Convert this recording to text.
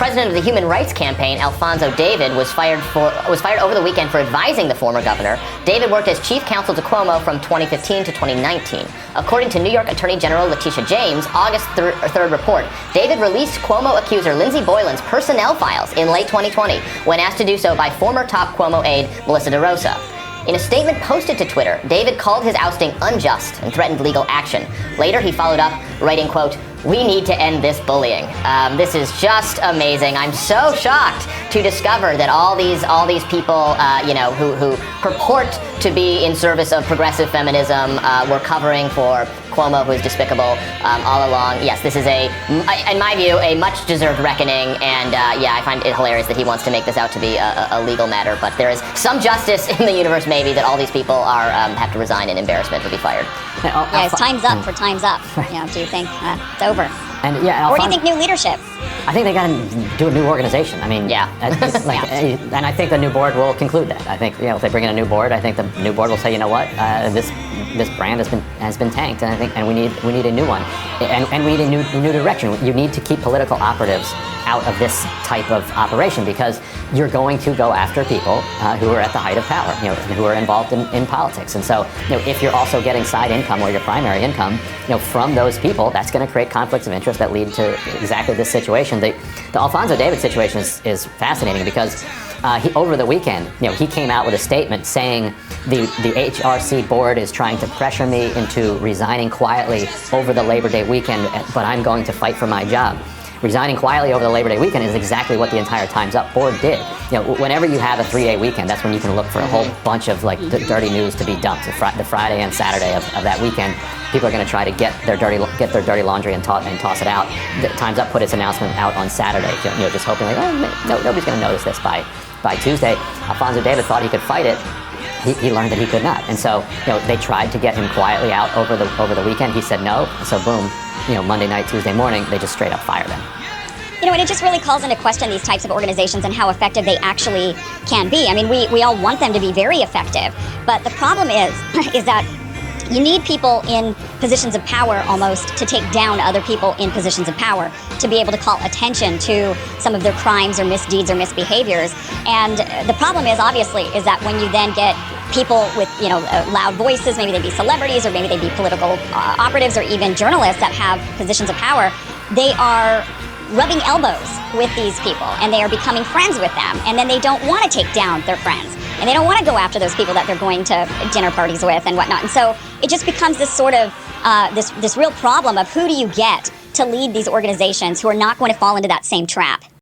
president of the Human Rights Campaign, Alphonso David, was fired over the weekend for advising the former governor. David worked as chief counsel to Cuomo from 2015 to 2019. According to New York Attorney General Letitia James' August 3rd report, David released Cuomo accuser Lindsey Boylan's personnel files in late 2020 when asked to do so by former top Cuomo aide Melissa DeRosa. In a statement posted to Twitter, David called his ousting unjust and threatened legal action. Later, he followed up, writing, quote, "We need to end this bullying." This is just amazing. I'm so shocked to discover that all these people, who purport to be in service of progressive feminism, were covering for Cuomo, who is despicable all along. Yes, this is in my view, a much-deserved reckoning, and I find it hilarious that he wants to make this out to be a legal matter, but there is some justice in the universe, maybe, that all these people have to resign in embarrassment or be fired. It's time's up for time's up. Do you think it's over? And or do you think new leadership? I think they got to do a new organization. I mean, and I think the new board will conclude that. I think if they bring in a new board, I think the new board will say, you know what, this brand has been tanked, and we need a new one, and we need a new direction. You need to keep political operatives out of this type of operation, because you're going to go after people who are at the height of power, who are involved in politics. And so, if you're also getting side income or your primary income, from those people, that's going to create conflicts of interest that lead to exactly this situation. The Alphonso David situation is fascinating because over the weekend, he came out with a statement saying the HRC board is trying to pressure me into resigning quietly over the Labor Day weekend, but I'm going to fight for my job. Resigning quietly over the Labor Day weekend is exactly what the entire Time's Up board did. Whenever you have a 3-day weekend, that's when you can look for a whole bunch of dirty news to be dumped. The Friday and Saturday of that weekend, people are going to try to get their dirty laundry and toss it out. The Time's Up put its announcement out on Saturday, just hoping nobody's going to notice this by Tuesday. Alphonso David thought he could fight it. He learned that he could not, and so they tried to get him quietly out over the weekend. He said no, so boom. Monday night, Tuesday morning, they just straight up fired him. And it just really calls into question these types of organizations and how effective they actually can be. I mean, we all want them to be very effective, but the problem is that you need people in positions of power almost to take down other people in positions of power, to be able to call attention to some of their crimes or misdeeds or misbehaviors. And the problem is, obviously, is that when you then get people with, loud voices, maybe they be celebrities or maybe they be political operatives or even journalists that have positions of power, they are rubbing elbows with these people and they are becoming friends with them, and then they don't want to take down their friends and they don't want to go after those people that they're going to dinner parties with and whatnot. And so it just becomes this sort of this real problem of who do you get to lead these organizations who are not going to fall into that same trap.